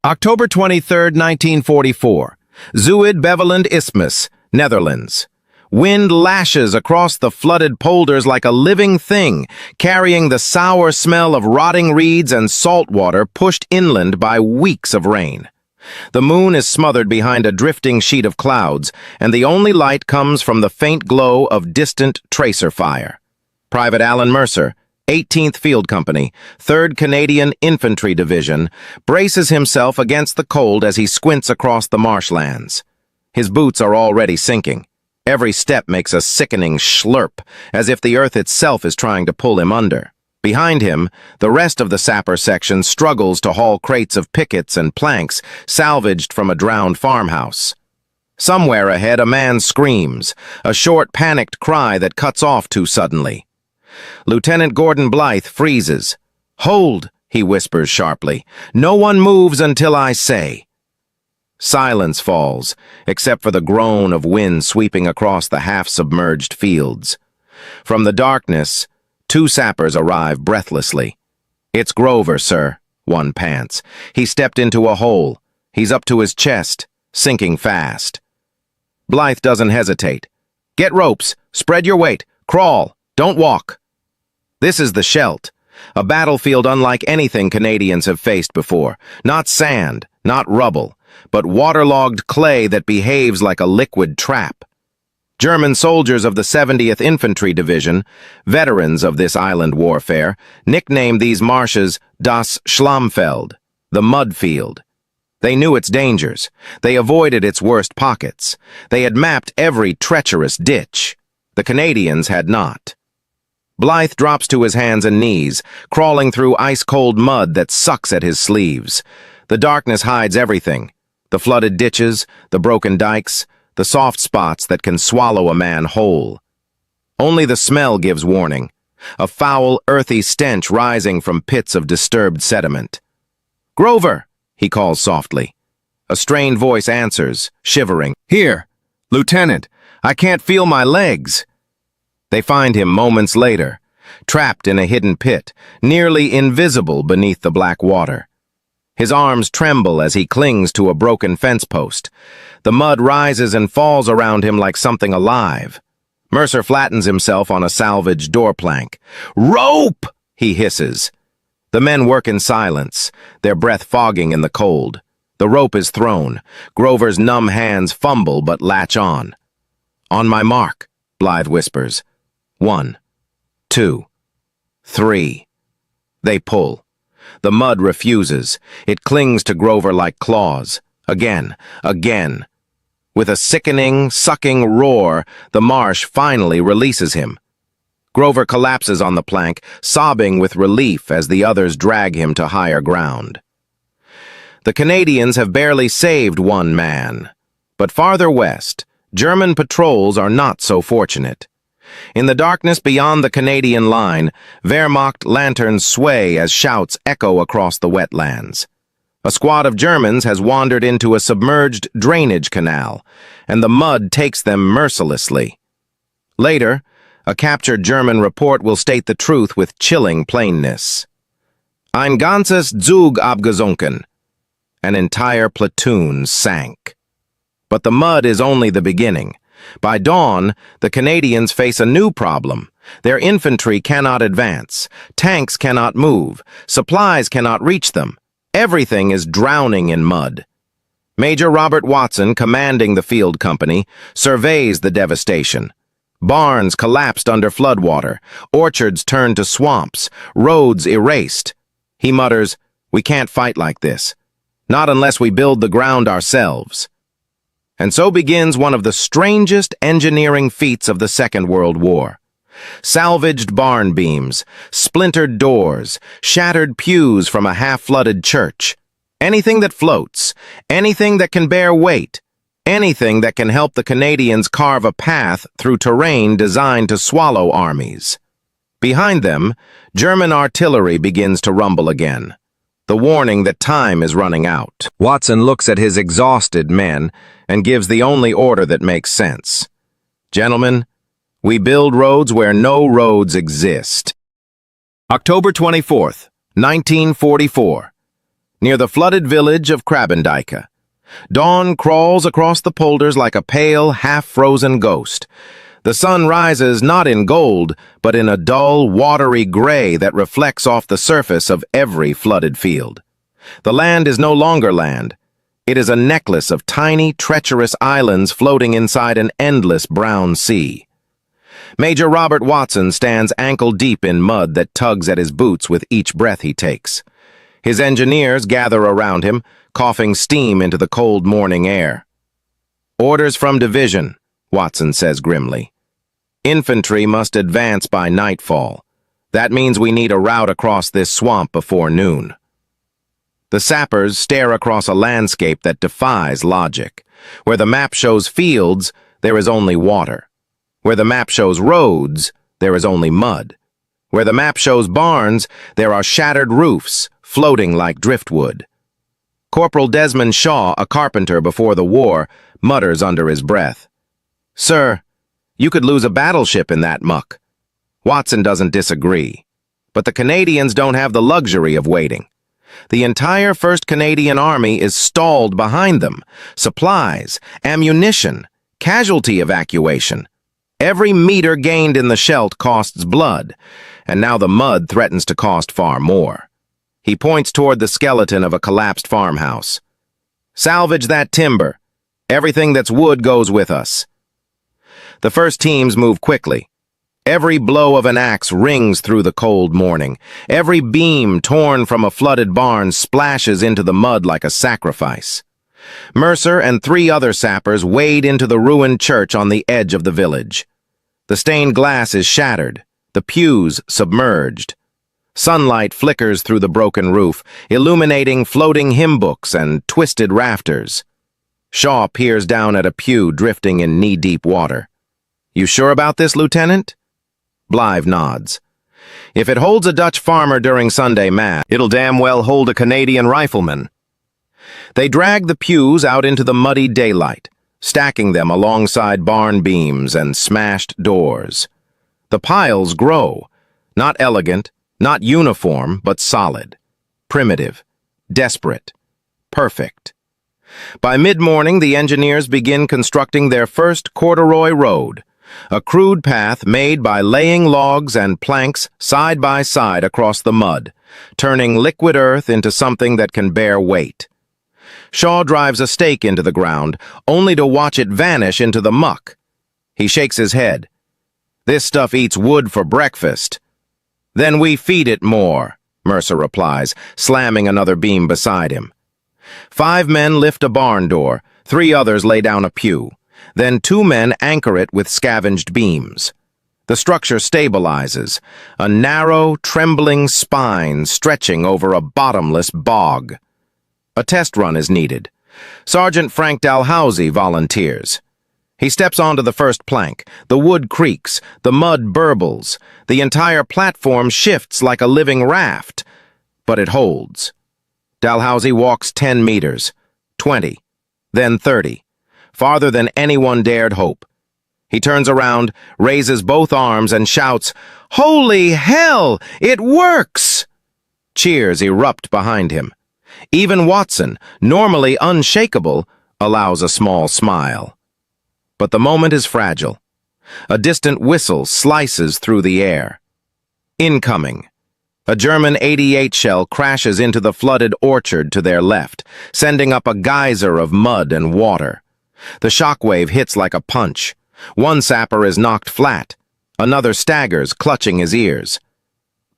October 23, 1944. Zuid-Beveland Isthmus, Netherlands. Wind lashes across the flooded polders like a living thing, carrying the sour smell of rotting reeds and salt water pushed inland by weeks of rain. The moon is smothered behind a drifting sheet of clouds, and the only light comes from the faint glow of distant tracer fire. Private Alan Mercer, 18th Field Company, 3rd Canadian Infantry Division, braces himself against the cold as he squints across the marshlands. His boots are already sinking. Every step makes a sickening slurp, as if the earth itself is trying to pull him under. Behind him, the rest of the sapper section struggles to haul crates of pickets and planks salvaged from a drowned farmhouse. Somewhere ahead, a man screams, a short, panicked cry that cuts off too suddenly. Lieutenant Gordon Blythe freezes. "Hold," he whispers sharply. "No one moves until I say." Silence falls, except for the groan of wind sweeping across the half-submerged fields. From the darkness, two sappers arrive breathlessly. "It's Grover, sir," one pants. "He stepped into a hole. He's up to his chest, sinking fast." Blythe doesn't hesitate. "Get ropes, spread your weight, crawl, don't walk." This is the Scheldt, a battlefield unlike anything Canadians have faced before. Not sand, not rubble, but waterlogged clay that behaves like a liquid trap. German soldiers of the 70th Infantry Division, veterans of this island warfare, nicknamed these marshes Das Schlammfeld, the mud field. They knew its dangers. They avoided its worst pockets. They had mapped every treacherous ditch. The Canadians had not. Blythe drops to his hands and knees, crawling through ice-cold mud that sucks at his sleeves. The darkness hides everything. The flooded ditches, the broken dikes, the soft spots that can swallow a man whole. Only the smell gives warning, a foul, earthy stench rising from pits of disturbed sediment. "Grover!" he calls softly. A strained voice answers, shivering. "Here, Lieutenant, I can't feel my legs." They find him moments later, trapped in a hidden pit, nearly invisible beneath the black water. His arms tremble as he clings to a broken fence post. The mud rises and falls around him like something alive. Mercer flattens himself on a salvaged door plank. "Rope!" he hisses. The men work in silence, their breath fogging in the cold. The rope is thrown. Grover's numb hands fumble but latch on. "On my mark," Blythe whispers. 1, 2, 3. They pull. The mud refuses. It clings to Grover like claws. Again, again. With a sickening, sucking roar, the marsh finally releases him. Grover collapses on the plank, sobbing with relief as the others drag him to higher ground. The Canadians have barely saved one man. But farther west, German patrols are not so fortunate. In the darkness beyond the Canadian line, Wehrmacht lanterns sway as shouts echo across the wetlands. A squad of Germans has wandered into a submerged drainage canal, and the mud takes them mercilessly. Later, a captured German report will state the truth with chilling plainness. "Ein ganzes Zug abgesunken." An entire platoon sank. But the mud is only the beginning. By dawn, the Canadians face a new problem. Their infantry cannot advance, tanks cannot move, supplies cannot reach them. Everything is drowning in mud. Major Robert Watson, commanding the field company, surveys the devastation. Barns collapsed under floodwater, orchards turned to swamps, roads erased. He mutters, "We can't fight like this. Not unless we build the ground ourselves." And so begins one of the strangest engineering feats of the Second World War. Salvaged barn beams, splintered doors, shattered pews from a half-flooded church. Anything that floats, anything that can bear weight, anything that can help the Canadians carve a path through terrain designed to swallow armies. Behind them, German artillery begins to rumble again. The warning that time is running out. Watson looks at his exhausted men and gives the only order that makes sense. "Gentlemen, we build roads where no roads exist." October 24th, 1944. near the flooded village of Krabendike. Dawn crawls across the polders like a pale, half-frozen ghost. The sun rises not in gold, but in a dull, watery gray that reflects off the surface of every flooded field. The land is no longer land. It is a necklace of tiny, treacherous islands floating inside an endless brown sea. Major Robert Watson stands ankle-deep in mud that tugs at his boots with each breath he takes. His engineers gather around him, coughing steam into the cold morning air. "Orders from division," Watson says grimly. "Infantry must advance by nightfall. That means we need a route across this swamp before noon." The sappers stare across a landscape that defies logic. Where the map shows fields, there is only water. Where the map shows roads, there is only mud. Where the map shows barns, there are shattered roofs, floating like driftwood. Corporal Desmond Shaw, a carpenter before the war, mutters under his breath, "Sir, you could lose a battleship in that muck." Watson doesn't disagree. But the Canadians don't have the luxury of waiting. The entire 1st Canadian Army is stalled behind them. Supplies, ammunition, casualty evacuation. Every meter gained in the Scheldt costs blood, and now the mud threatens to cost far more. He points toward the skeleton of a collapsed farmhouse. "Salvage that timber. Everything that's wood goes with us." The first teams move quickly. Every blow of an axe rings through the cold morning. Every beam torn from a flooded barn splashes into the mud like a sacrifice. Mercer and 3 other sappers wade into the ruined church on the edge of the village. The stained glass is shattered, the pews submerged. Sunlight flickers through the broken roof, illuminating floating hymn books and twisted rafters. Shaw peers down at a pew drifting in knee-deep water. "You sure about this, Lieutenant?" Blythe nods. "If it holds a Dutch farmer during Sunday Mass, it'll damn well hold a Canadian rifleman." They drag the pews out into the muddy daylight, stacking them alongside barn beams and smashed doors. The piles grow, not elegant, not uniform, but solid, primitive, desperate, perfect. By mid-morning, the engineers begin constructing their first corduroy road, a crude path made by laying logs and planks side by side across the mud, turning liquid earth into something that can bear weight. Shaw drives a stake into the ground, only to watch it vanish into the muck. He shakes his head. "This stuff eats wood for breakfast." "Then we feed it more," Mercer replies, slamming another beam beside him. 5 men lift a barn door, 3 others lay down a pew. Then 2 men anchor it with scavenged beams. The structure stabilizes, a narrow, trembling spine stretching over a bottomless bog. A test run is needed. Sergeant Frank Dalhousie volunteers. He steps onto the first plank. The wood creaks, the mud burbles. The entire platform shifts like a living raft. But it holds. Dalhousie walks 10 meters, 20, then 30. Farther than anyone dared hope. He turns around, raises both arms, and shouts, "Holy hell! It works!" Cheers erupt behind him. Even Watson, normally unshakable, allows a small smile. But the moment is fragile. A distant whistle slices through the air. Incoming. A German 88 shell crashes into the flooded orchard to their left, sending up a geyser of mud and water. The shockwave hits like a punch. One sapper is knocked flat. Another staggers, clutching his ears.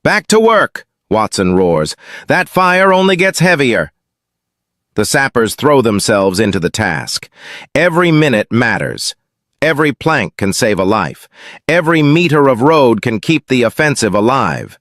"Back to work!" Watson roars. "That fire only gets heavier." The sappers throw themselves into the task. Every minute matters. Every plank can save a life. Every meter of road can keep the offensive alive.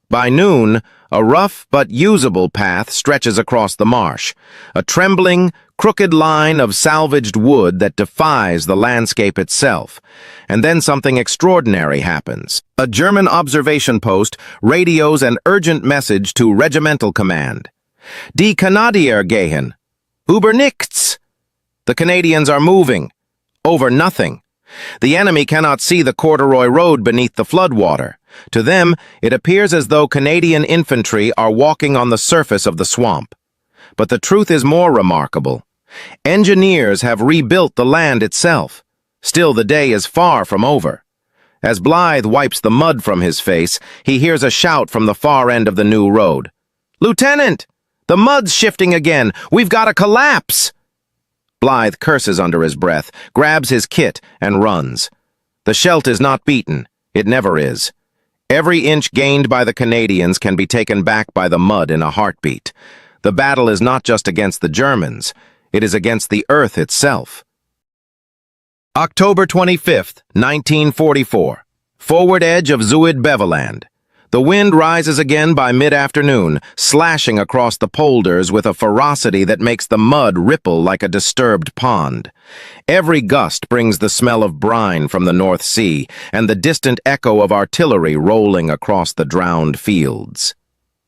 By noon, a rough but usable path stretches across the marsh, a trembling, crooked line of salvaged wood that defies the landscape itself. And then something extraordinary happens. A German observation post radios an urgent message to regimental command. "Die Kanadier gehen. Über nichts." The Canadians are moving. Over nothing. The enemy cannot see the corduroy road beneath the floodwater. To them, it appears as though Canadian infantry are walking on the surface of the swamp. But the truth is more remarkable. Engineers have rebuilt the land itself. Still, the day is far from over. As Blythe wipes the mud from his face, he hears a shout from the far end of the new road. "Lieutenant! The mud's shifting again! We've got a collapse!" Blythe curses under his breath, grabs his kit, and runs. The Scheldt is not beaten. It never is. Every inch gained by the Canadians can be taken back by the mud in a heartbeat. The battle is not just against the Germans. It is against the earth itself. October 25th, 1944. Forward edge of Zuid-Beveland. The wind rises again by mid-afternoon, slashing across the polders with a ferocity that makes the mud ripple like a disturbed pond. Every gust brings the smell of brine from the North Sea and the distant echo of artillery rolling across the drowned fields.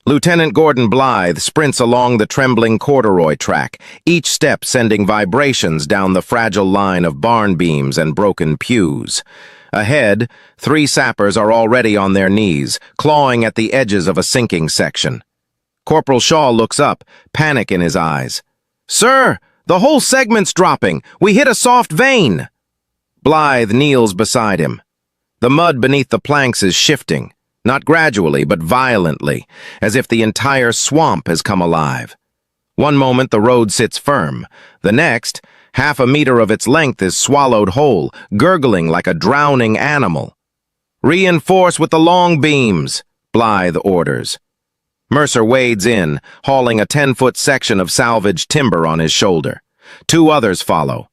Lieutenant Gordon Blythe sprints along the trembling corduroy track, each step sending vibrations down the fragile line of barn beams and broken pews. Ahead, 3 sappers are already on their knees, clawing at the edges of a sinking section. Corporal Shaw looks up, panic in his eyes. "Sir, the whole segment's dropping. We hit a soft vein." Blythe kneels beside him. The mud beneath the planks is shifting. Not gradually, but violently, as if the entire swamp has come alive. One moment the road sits firm. The next, half a meter of its length is swallowed whole, gurgling like a drowning animal. "Reinforce with the long beams," Blythe orders. Mercer wades in, hauling a 10-foot section of salvaged timber on his shoulder. 2 others follow.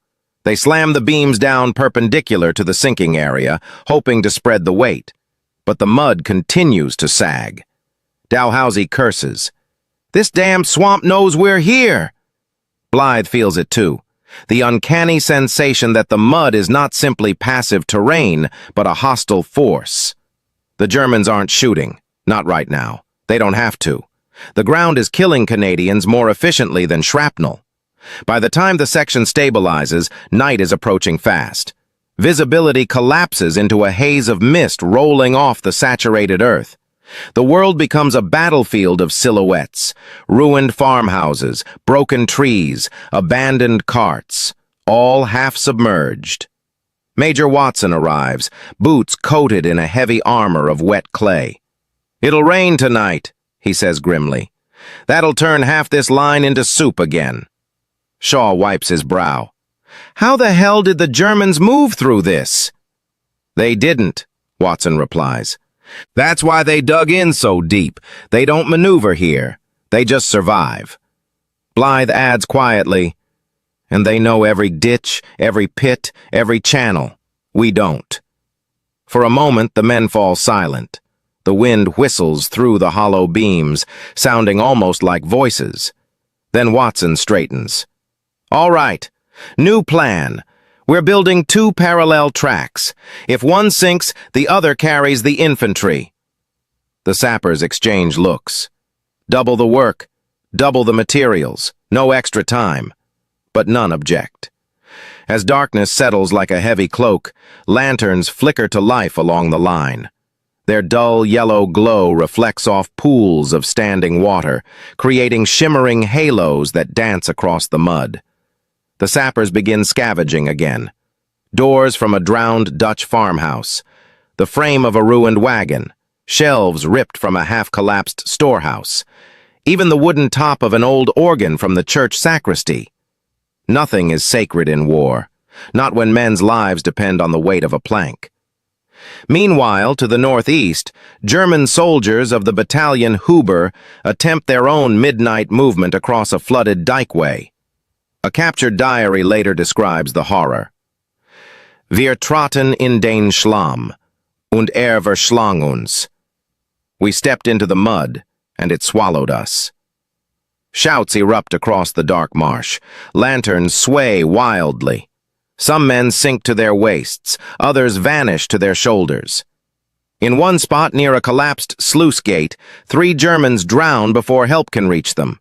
They slam the beams down perpendicular to the sinking area, hoping to spread the weight. But the mud continues to sag. Dalhousie curses. "This damn swamp knows we're here." Blythe feels it too. The uncanny sensation that the mud is not simply passive terrain, but a hostile force. The Germans aren't shooting. Not right now. They don't have to. The ground is killing Canadians more efficiently than shrapnel. By the time the section stabilizes, night is approaching fast. Visibility collapses into a haze of mist rolling off the saturated earth. The world becomes a battlefield of silhouettes, ruined farmhouses, broken trees, abandoned carts, all half submerged. Major Watson arrives, boots coated in a heavy armor of wet clay. "It'll rain tonight," he says grimly. "That'll turn half this line into soup again." Shaw wipes his brow. "How the hell did the Germans move through this?" "They didn't," Watson replies. "That's why they dug in so deep. They don't maneuver here. They just survive." Blythe adds quietly, "And they know every ditch, every pit, every channel. We don't." For a moment, the men fall silent. The wind whistles through the hollow beams, sounding almost like voices. Then Watson straightens. "All right. New plan. We're building 2 parallel tracks. If one sinks, the other carries the infantry." The sappers exchange looks. Double the work, double the materials, no extra time. But none object. As darkness settles like a heavy cloak, lanterns flicker to life along the line. Their dull yellow glow reflects off pools of standing water, creating shimmering halos that dance across the mud. The sappers begin scavenging again. Doors from a drowned Dutch farmhouse, the frame of a ruined wagon, shelves ripped from a half-collapsed storehouse, even the wooden top of an old organ from the church sacristy. Nothing is sacred in war, not when men's lives depend on the weight of a plank. Meanwhile, to the northeast, German soldiers of the battalion Huber attempt their own midnight movement across a flooded dikeway. A captured diary later describes the horror. "Wir traten in den Schlamm, und verschlang uns." We stepped into the mud, and it swallowed us. Shouts erupt across the dark marsh. Lanterns sway wildly. Some men sink to their waists, others vanish to their shoulders. In one spot near a collapsed sluice gate, 3 Germans drown before help can reach them.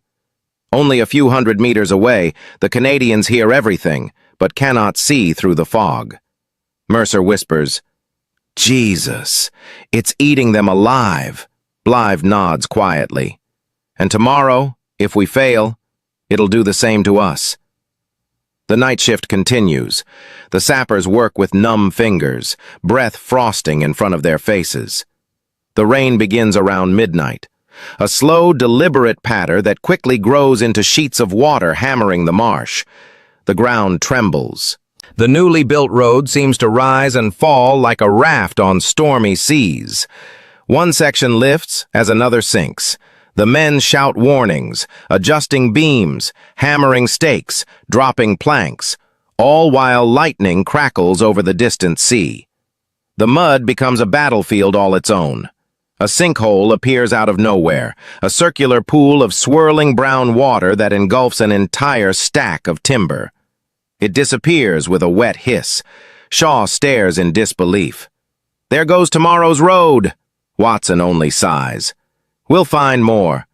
Only a few hundred meters away, the Canadians hear everything, but cannot see through the fog. Mercer whispers, "Jesus, it's eating them alive." Blythe nods quietly. "And tomorrow, if we fail, It'll do the same to us. The night shift continues. The sappers work with numb fingers, breath frosting in front of their faces. The rain begins around midnight, a slow, deliberate patter that quickly grows into sheets of water hammering the marsh. The ground trembles. The newly built road seems to rise and fall like a raft on stormy seas. One section lifts as another sinks. The men shout warnings, adjusting beams, hammering stakes, dropping planks, all while lightning crackles over the distant sea. The mud becomes a battlefield all its own. A sinkhole appears out of nowhere, a circular pool of swirling brown water that engulfs an entire stack of timber. It disappears with a wet hiss. Shaw stares in disbelief. "There goes tomorrow's road," Watson only sighs. "We'll find more."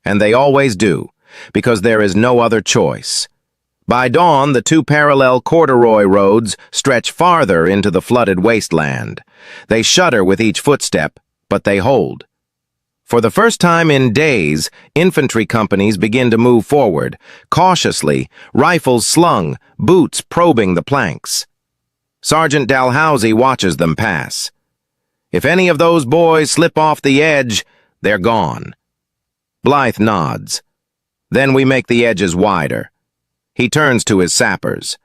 And they always do, because there is no other choice. By dawn, the two parallel corduroy roads stretch farther into the flooded wasteland. They shudder with each footstep, but they hold. For the first time in days, infantry companies begin to move forward, cautiously, rifles slung, boots probing the planks. Sergeant Dalhousie watches them pass. "If any of those boys slip off the edge, they're gone." Blythe nods. "Then we make the edges wider." He turns to his sappers.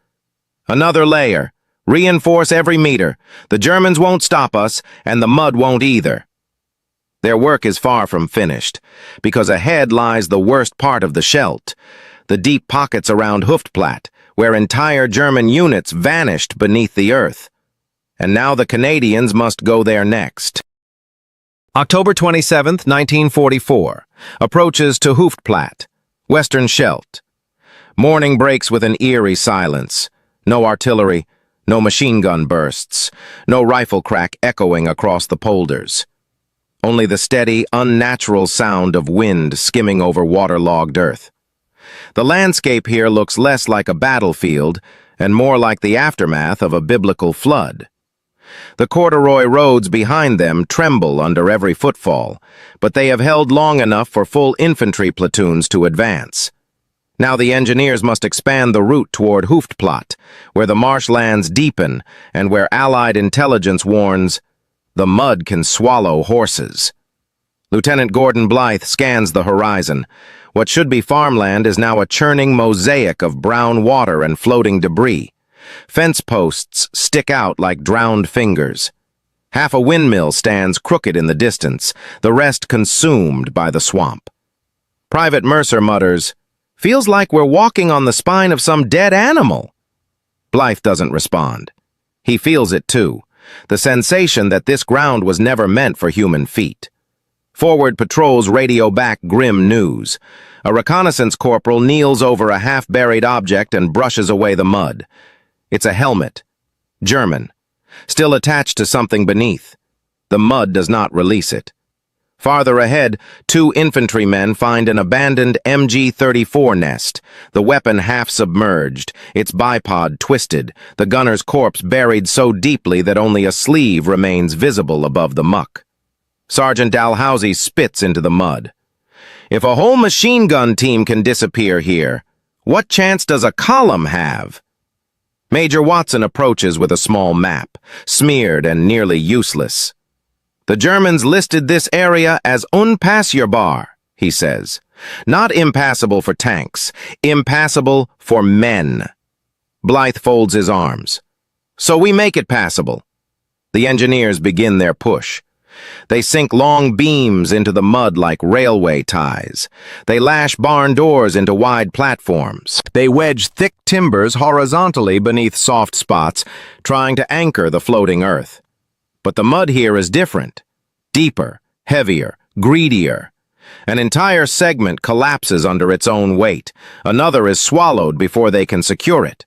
"Another layer. Reinforce every meter. The Germans won't stop us, and the mud won't either." Their work is far from finished, because ahead lies the worst part of the Scheldt, the deep pockets around Hooftplatte, where entire German units vanished beneath the earth. And now the Canadians must go there next. October 27th, 1944. Approaches to Hooftplatte, Western Scheldt. Morning breaks with an eerie silence. No artillery, no machine gun bursts, no rifle crack echoing across the polders. Only the steady, unnatural sound of wind skimming over waterlogged earth. The landscape here looks less like a battlefield and more like the aftermath of a biblical flood. The corduroy roads behind them tremble under every footfall, but they have held long enough for full infantry platoons to advance. Now the engineers must expand the route toward Hooftplatte, where the marshlands deepen and where Allied intelligence warns, "The mud can swallow horses." Lieutenant Gordon Blythe scans the horizon. What should be farmland is now a churning mosaic of brown water and floating debris. Fence posts stick out like drowned fingers. Half a windmill stands crooked in the distance, the rest consumed by the swamp. Private Mercer mutters, "Feels like we're walking on the spine of some dead animal." Blythe doesn't respond. He feels it too, the sensation that this ground was never meant for human feet. Forward patrols radio back grim news. A reconnaissance corporal kneels over a half-buried object and brushes away the mud. It's a helmet. German. Still attached to something beneath. The mud does not release it. Farther ahead, two infantrymen find an abandoned MG-34 nest, the weapon half-submerged, its bipod twisted, the gunner's corpse buried so deeply that only a sleeve remains visible above the muck. Sergeant Dalhousie spits into the mud. "If a whole machine gun team can disappear here, what chance does a column have?" Major Watson approaches with a small map, smeared and nearly useless. "The Germans listed this area as unpassierbar," he says. "Not impassable for tanks, impassable for men." Blythe folds his arms. "So we make it passable." The engineers begin their push. They sink long beams into the mud like railway ties. They lash barn doors into wide platforms. They wedge thick timbers horizontally beneath soft spots, trying to anchor the floating earth. But the mud here is different. Deeper, heavier, greedier. An entire segment collapses under its own weight. Another is swallowed before they can secure it.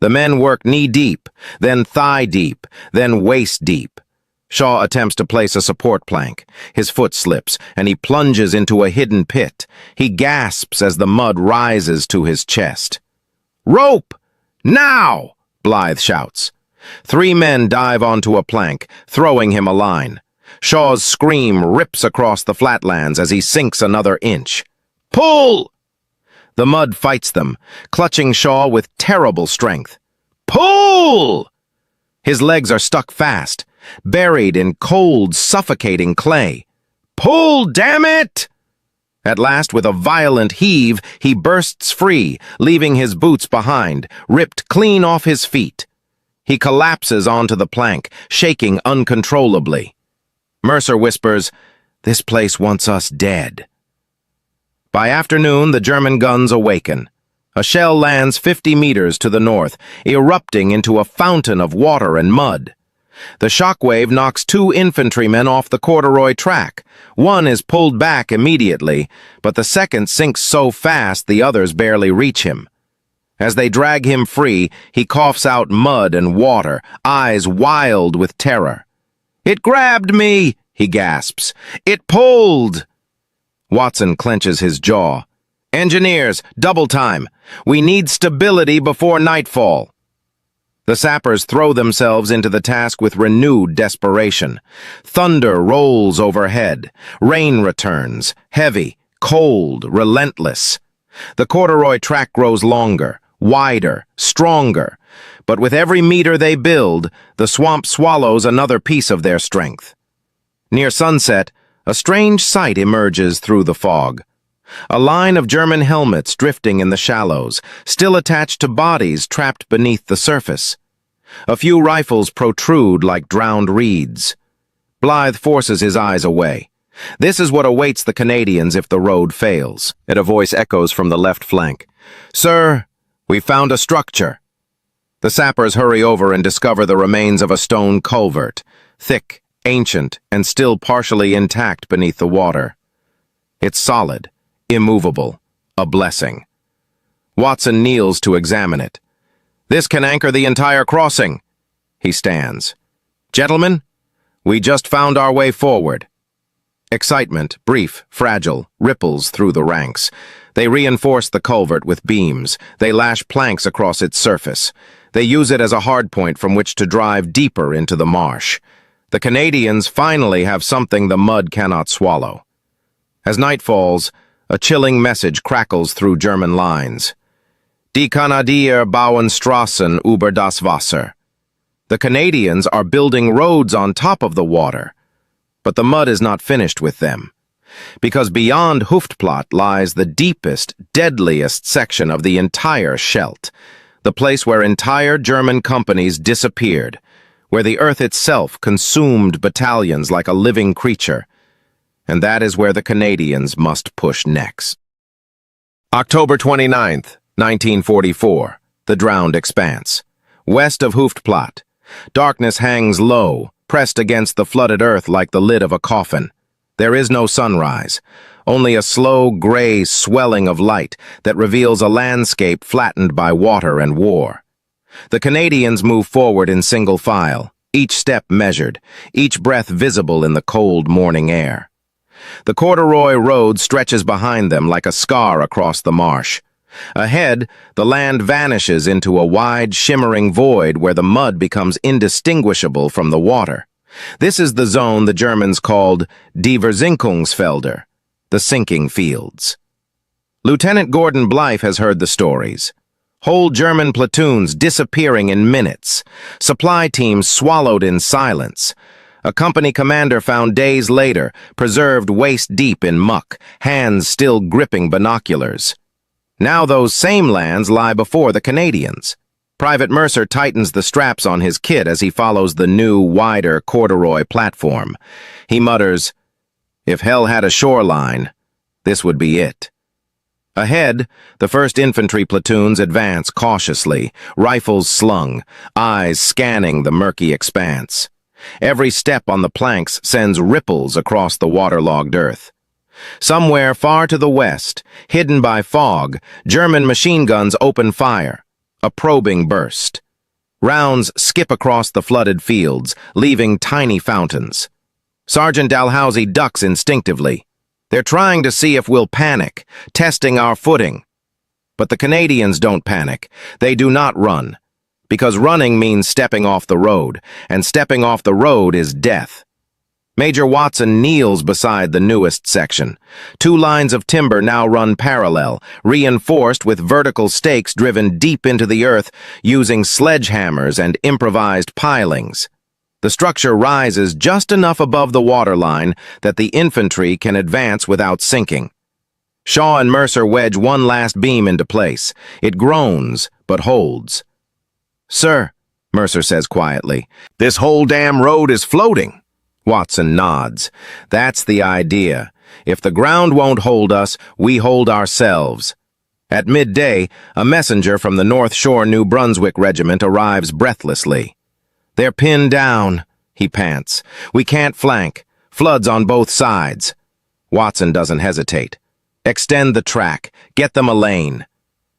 The men work knee-deep, then thigh-deep, then waist-deep. Shaw attempts to place a support plank. His foot slips, and he plunges into a hidden pit. He gasps as the mud rises to his chest. "Rope! Now!" Blythe shouts. 3 men dive onto a plank, throwing him a line. Shaw's scream rips across the flatlands as he sinks another inch. "Pull!" The mud fights them, clutching Shaw with terrible strength. Pull! His legs are stuck fast, buried in cold, suffocating clay. Pull, damn it! At last, with a violent heave, he bursts free, leaving his boots behind, ripped clean off his feet. He collapses onto the plank, shaking uncontrollably. Mercer whispers, "This place wants us dead." By afternoon, the German guns awaken. A shell lands 50 meters to the north, erupting into a fountain of water and mud. The shockwave knocks 2 infantrymen off the corduroy track. One is pulled back immediately, but the second sinks so fast the others barely reach him. As they drag him free, he coughs out mud and water, eyes wild with terror. "It grabbed me," he gasps. "It pulled." Watson clenches his jaw. "Engineers, double time. We need stability before nightfall." The sappers throw themselves into the task with renewed desperation. Thunder rolls overhead. Rain returns, heavy, cold, relentless. The corduroy track grows longer, wider, stronger. But with every meter they build, the swamp swallows another piece of their strength. Near sunset, a strange sight emerges through the fog. A line of German helmets drifting in the shallows, still attached to bodies trapped beneath the surface. A few rifles protrude like drowned reeds. Blythe forces his eyes away. This is what awaits the Canadians if the road fails. A voice echoes from the left flank. "Sir, we found a structure." The sappers hurry over and discover the remains of a stone culvert, thick, ancient, and still partially intact beneath the water. It's solid, immovable, a blessing. Watson kneels to examine it. "This can anchor the entire crossing." He stands. "Gentlemen, we just found our way forward." Excitement, brief, fragile, ripples through the ranks. They reinforce the culvert with beams. They lash planks across its surface. They use it as a hardpoint from which to drive deeper into the marsh. The Canadians finally have something the mud cannot swallow. As night falls, a chilling message crackles through German lines. "Die Kanadier bauen Straßen über das Wasser." The Canadians are building roads on top of the water. But the mud is not finished with them. Because beyond Hoofdplaat lies the deepest, deadliest section of the entire Scheldt, the place where entire German companies disappeared, where the earth itself consumed battalions like a living creature. And that is where the Canadians must push next. October 29th, 1944, the drowned expanse. West of Hoofdplaat, darkness hangs low, pressed against the flooded earth like the lid of a coffin. There is no sunrise, only a slow gray swelling of light that reveals a landscape flattened by water and war. The Canadians move forward in single file, each step measured, each breath visible in the cold morning air. The corduroy road stretches behind them like a scar across the marsh. Ahead, the land vanishes into a wide, shimmering void where the mud becomes indistinguishable from the water. This is the zone the Germans called Die Versinkungsfelder, the sinking fields. Lieutenant Gordon Blythe has heard the stories. Whole German platoons disappearing in minutes, supply teams swallowed in silence. A company commander found days later, preserved waist-deep in muck, hands still gripping binoculars. Now those same lands lie before the Canadians. Private Mercer tightens the straps on his kit as he follows the new, wider corduroy platform. He mutters, "If hell had a shoreline, this would be it." Ahead, the 1st Infantry platoons advance cautiously, rifles slung, eyes scanning the murky expanse. Every step on the planks sends ripples across the waterlogged earth. Somewhere far to the west, hidden by fog, German machine guns open fire. A probing burst. Rounds skip across the flooded fields, leaving tiny fountains. Sergeant Dalhousie ducks instinctively. They're trying to see if we'll panic, testing our footing. But the Canadians don't panic. They do not run. Because running means stepping off the road, and stepping off the road is death. Major Watson kneels beside the newest section. Two lines of timber now run parallel, reinforced with vertical stakes driven deep into the earth using sledgehammers and improvised pilings. The structure rises just enough above the waterline that the infantry can advance without sinking. Shaw and Mercer wedge one last beam into place. It groans, but holds. "Sir," Mercer says quietly, "this whole damn road is floating." Watson nods. "That's the idea. If the ground won't hold us, we hold ourselves." At midday, a messenger from the North Shore New Brunswick Regiment arrives breathlessly. "They're pinned down," he pants. "We can't flank. Floods on both sides." Watson doesn't hesitate. "Extend the track. Get them a lane."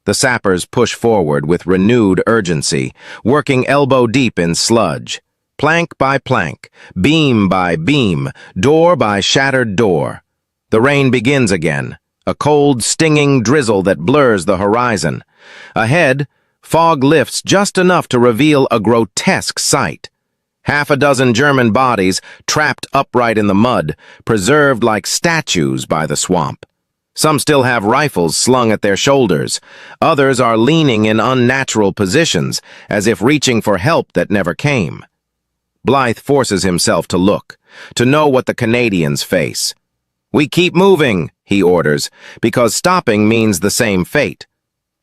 The sappers push forward with renewed urgency, working elbow-deep in sludge. Plank by plank, beam by beam, door by shattered door. The rain begins again, a cold, stinging drizzle that blurs the horizon. Ahead, fog lifts just enough to reveal a grotesque sight. Half a dozen German bodies trapped upright in the mud, preserved like statues by the swamp. Some still have rifles slung at their shoulders. Others are leaning in unnatural positions, as if reaching for help that never came. Blythe forces himself to look, to know what the Canadians face. "We keep moving," he orders, because stopping means the same fate.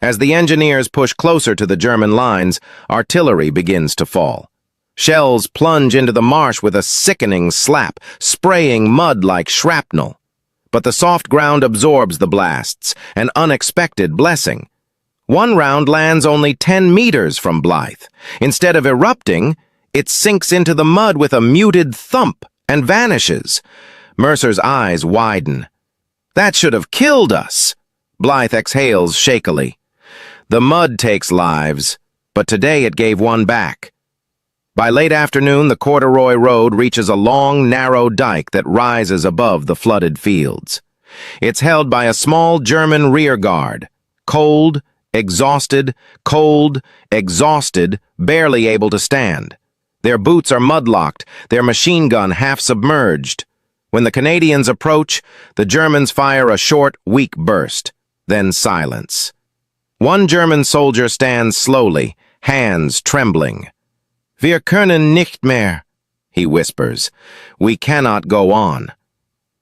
As the engineers push closer to the German lines, artillery begins to fall. Shells plunge into the marsh with a sickening slap, spraying mud like shrapnel. But the soft ground absorbs the blasts, an unexpected blessing. One round lands only 10 meters from Blythe. Instead of erupting, it sinks into the mud with a muted thump and vanishes. Mercer's eyes widen. "That should have killed us." Blythe exhales shakily. "The mud takes lives, but today it gave one back." By late afternoon, the corduroy road reaches a long, narrow dike that rises above the flooded fields. It's held by a small German rear guard, cold, exhausted, barely able to stand. Their boots are mudlocked, their machine gun half submerged. When the Canadians approach, the Germans fire a short, weak burst, then silence. One German soldier stands slowly, hands trembling. "Wir können nicht mehr," he whispers. "We cannot go on."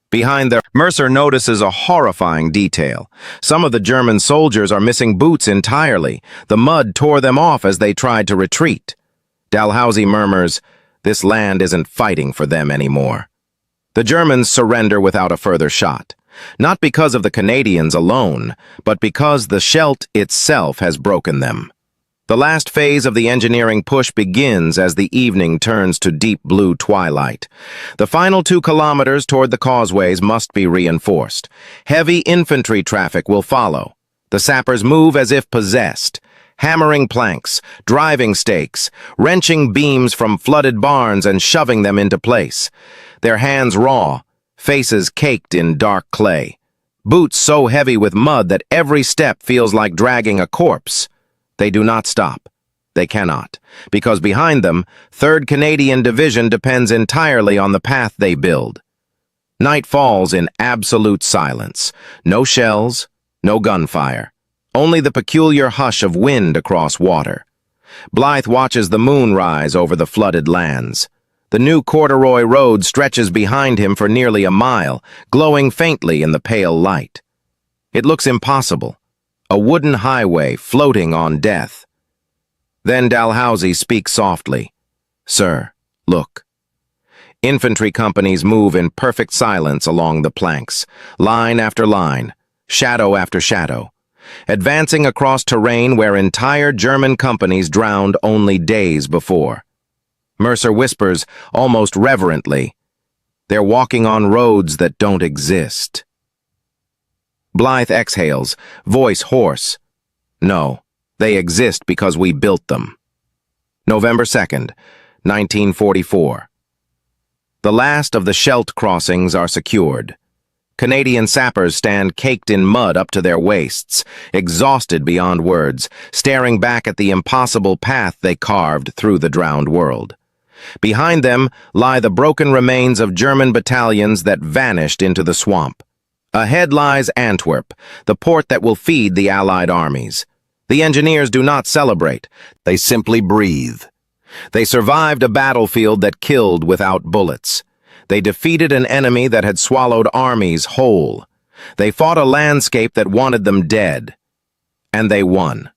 Behind them, Mercer notices a horrifying detail. Some of the German soldiers are missing boots entirely. The mud tore them off as they tried to retreat. Dalhousie murmurs, "This land isn't fighting for them anymore." The Germans surrender without a further shot, not because of the Canadians alone, but because the Scheldt itself has broken them. The last phase of the engineering push begins as the evening turns to deep blue twilight. The final 2 kilometers toward the causeways must be reinforced. Heavy infantry traffic will follow. The sappers move as if possessed, hammering planks, driving stakes, wrenching beams from flooded barns and shoving them into place. Their hands raw, faces caked in dark clay. Boots so heavy with mud that every step feels like dragging a corpse. They do not stop. They cannot, because behind them, 3rd Canadian Division depends entirely on the path they build. Night falls in absolute silence. No shells, no gunfire. Only the peculiar hush of wind across water. Blythe watches the moon rise over the flooded lands. The new corduroy road stretches behind him for nearly a mile, glowing faintly in the pale light. It looks impossible. A wooden highway floating on death. Then Dalhousie speaks softly. "Sir, look." Infantry companies move in perfect silence along the planks, line after line, shadow after shadow, advancing across terrain where entire German companies drowned only days before. Mercer whispers, almost reverently, "They're walking on roads that don't exist." Blythe exhales, voice hoarse. "No, they exist because we built them." November 2nd, 1944. The last of the Scheldt crossings are secured. Canadian sappers stand caked in mud up to their waists, exhausted beyond words, staring back at the impossible path they carved through the drowned world. Behind them lie the broken remains of German battalions that vanished into the swamp. Ahead lies Antwerp, the port that will feed the Allied armies. The engineers do not celebrate. They simply breathe. They survived a battlefield that killed without bullets. They defeated an enemy that had swallowed armies whole. They fought a landscape that wanted them dead. And they won.